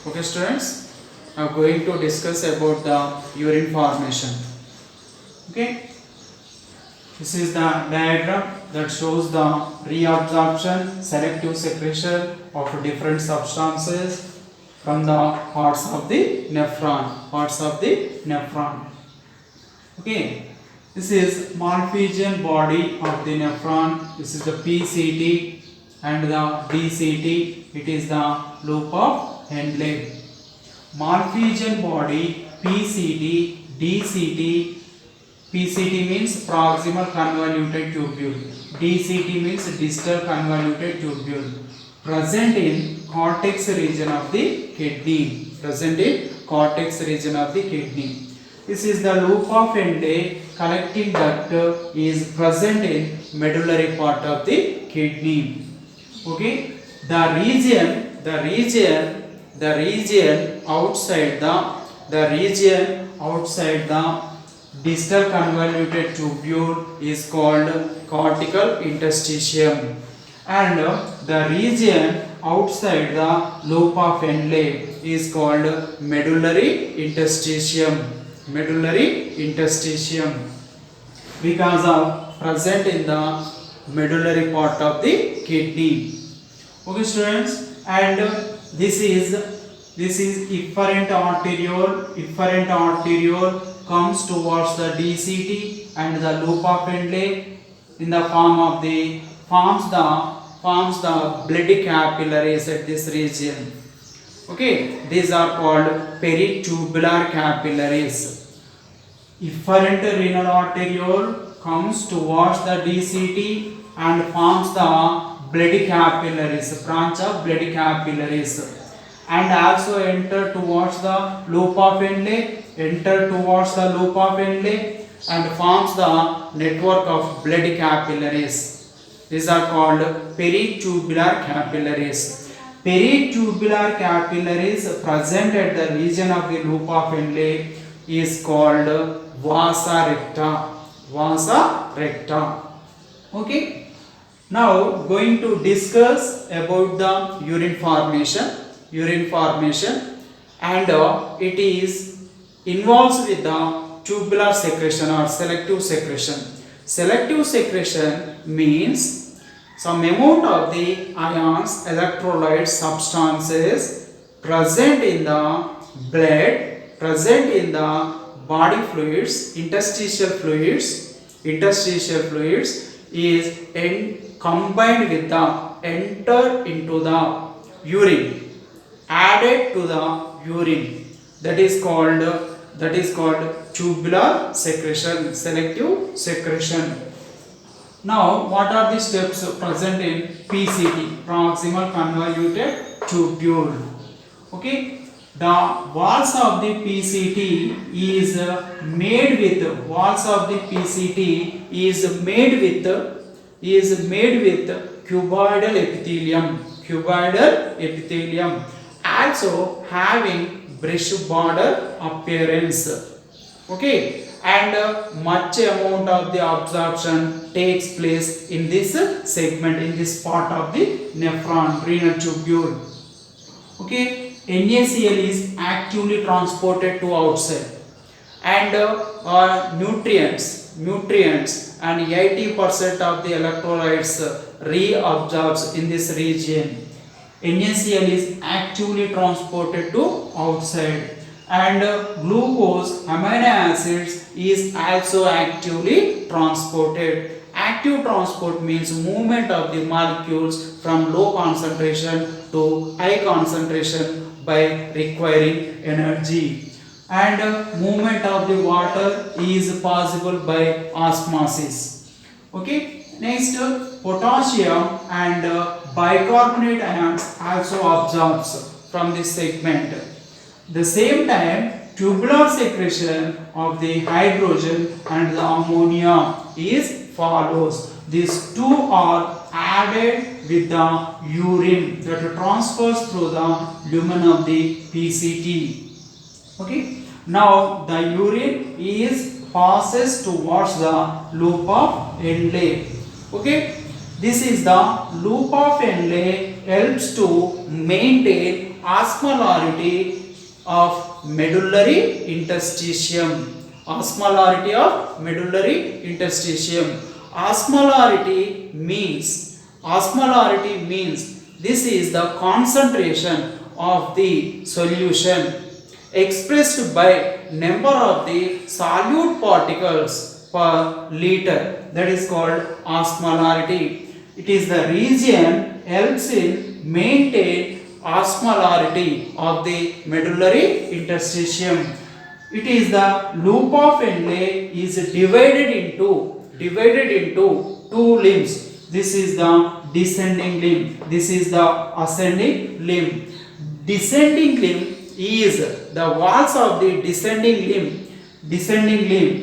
Okay, students, I am going to discuss about the urine formation. Okay, this is the diagram that shows the reabsorption, selective secretion of different substances from the parts of the nephron. Okay, this is Malpighian body of the nephron. This is the PCT and the DCT. It is the loop of Henle. Malpighian body, PCT, DCT. PCT means proximal convoluted tubule. DCT means distal convoluted tubule. Present in cortex region of the kidney. This is the loop of Henle. Collecting duct is present in medullary part of the kidney. Okay, the region outside the distal convoluted tubule is called cortical interstitium, and the region outside the loop of Henle is called medullary interstitium because of present in the medullary part of the kidney. Okay, students, and this is efferent arteriole comes towards the DCT and the loop of Henle in the forms the blood capillaries at this region. Okay, these are called peritubular capillaries. Efferent renal arteriole comes towards the DCT and forms the blood capillaries, branch of blood capillaries, and also enter towards the loop of Henle, and forms the network of blood capillaries. These are called peritubular capillaries. Peritubular capillaries present at the region of the loop of Henle is called vasa recta. Okay, now going to discuss about the urine formation, and it is involves with the tubular secretion or selective secretion. Selective secretion means some amount of the ions, electrolyte substances present in the blood, present in the body fluids, interstitial fluids is combined with the enter into the urine, added to the urine. That is called tubular secretion, selective secretion. Now, what are the steps present in PCT, proximal convoluted tubule? Okay, the walls of the PCT is made with cuboidal epithelium, also having brush border appearance. Okay, and much amount of the absorption takes place in this segment, in this part of the nephron, renal tubule. Okay, NaCl is actively transported to outside, and nutrients and 80% of the electrolytes reabsorbs in this region. NaCl is actively transported to outside, and glucose, amino acids is also actively transported. Active transport means movement of the molecules from low concentration to high concentration by requiring energy, and movement of the water is possible by osmosis. Okay, next, potassium and bicarbonate ions also absorbs from this segment. The same time, tubular secretion of the hydrogen and the ammonia is follows. These two are added with the urine that transfers through the lumen of the PCT. Okay, now the urine is passes towards the loop of Henle. Okay, this is the loop of Henle helps to maintain osmolarity of medullary interstitium. Osmolarity of medullary interstitium. Osmolarity means this is the concentration of the solution expressed by number of the solute particles per liter, that is called osmolarity. It is the region helps in maintain osmolarity of the medullary interstitium. It is the loop of Henle is divided into two limbs. This is the descending limb, this is the ascending limb. Descending limb is the walls of the descending limb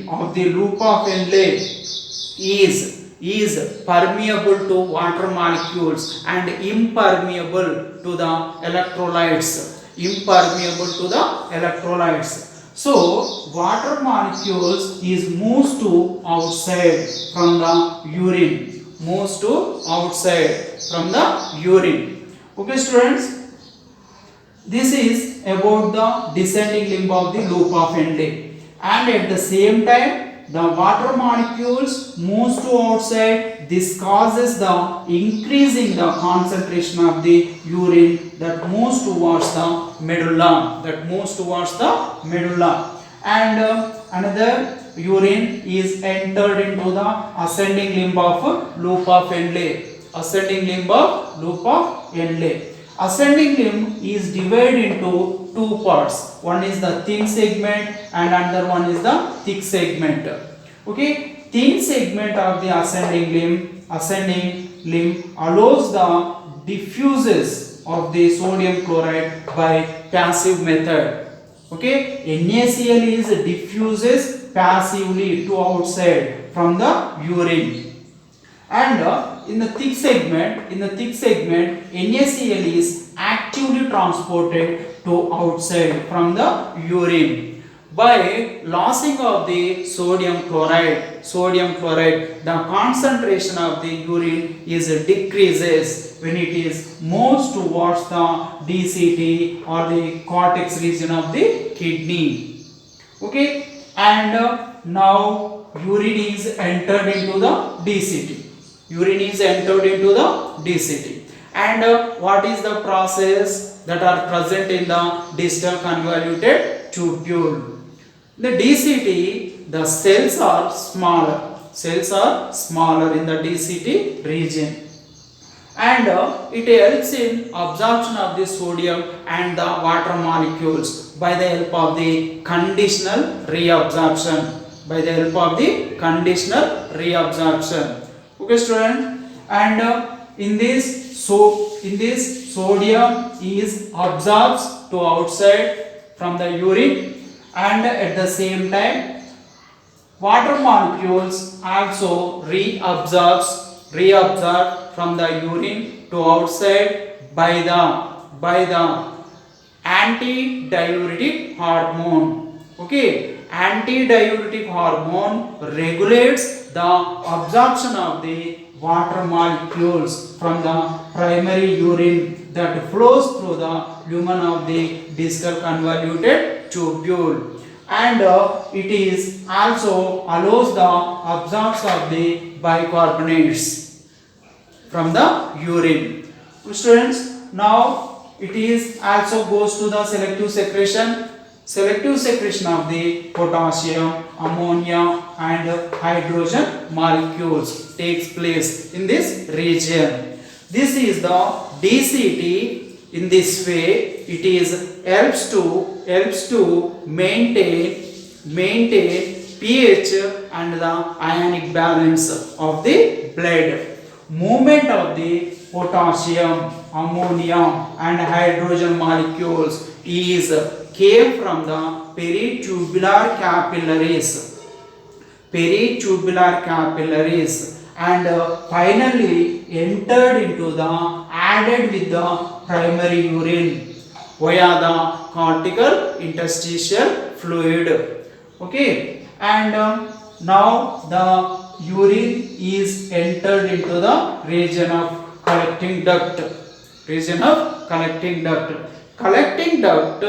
of the loop of Henle is permeable to water molecules and impermeable to the electrolytes. So water molecules is moves to outside from the urine. Okay students, this is about the descending limb of the loop of Henle, and at the same time the water molecules moves to outside. This causes the increasing the concentration of the urine that moves towards the medulla, and another urine is entered into the ascending limb of loop of Henle. Ascending limb is divided into two parts. One is the thin segment and another one is the thick segment. Okay, thin segment of the ascending limb allows the diffuses of the sodium chloride by passive method. Okay, NaCl is diffuses passively to outside from the urine. And in the thick segment, NaCl is actively transported to outside from the urine by losing of the sodium chloride. The concentration of the urine is decreases when it is moves towards the DCT or the cortex region of the kidney. Okay, and now urine is entered into the DCT. And what is the process that are present in the distal convoluted tubule? The DCT, the cells are smaller in the DCT region, and it helps in absorption of the sodium and the water molecules by the help of the conditional reabsorption. Okay student, and in this sodium is absorbed to outside from the urine, and at the same time water molecules also reabsorb from the urine to outside by the antidiuretic hormone. Okay, antidiuretic hormone regulates the absorption of the water molecules from the primary urine that flows through the lumen of the distal convoluted tubule, and it is also allows the absorption of the bicarbonates from the urine. Students, now it is also goes to the selective secretion of the potassium, ammonia and hydrogen molecules takes place in this region. This is the DCT. In this way it is helps to maintain pH and the ionic balance of the blood. Movement of the potassium, ammonia and hydrogen molecules came from the peritubular capillaries and finally entered into the added with the primary urine via the cortical interstitial fluid. Okay, and now the urine is entered into the region of collecting duct. collecting duct,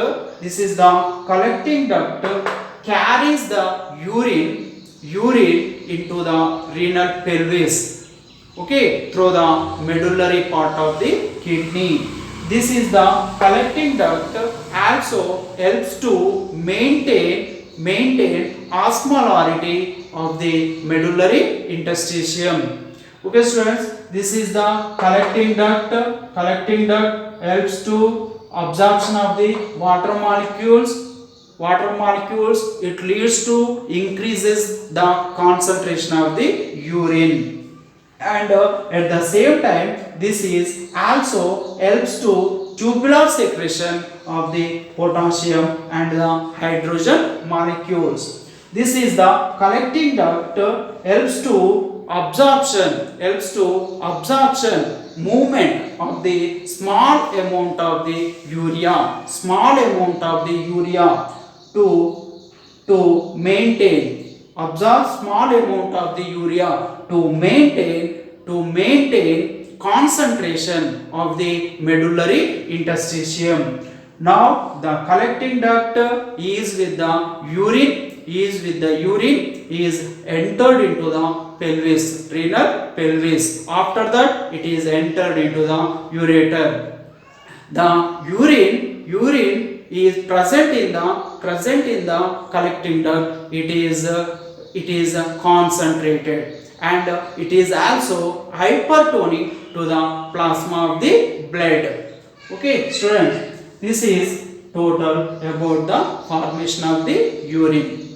this is the collecting duct, carries the urine into the renal pelvis, okay, through the medullary part of the kidney. This is the collecting duct also helps to maintain osmolarity of the medullary interstitium. Okay students, this is the collecting duct. Collecting duct helps to absorption of the water molecules. It leads to increases the concentration of the urine, and at the same time this is also helps to tubular secretion of the potassium and the hydrogen molecules. This is the collecting duct helps to absorption movement of the small amount of the urea to maintain absorb small amount of the urea to maintain concentration of the medullary interstitium. Now the collecting duct is with the urine is entered into the pelvis, renal pelvis. After that it is entered into the ureter. The urine is present in the collecting duct. It is concentrated, and it is also hypertonic to the plasma of the blood. Okay students, this is total about the formation of the urine.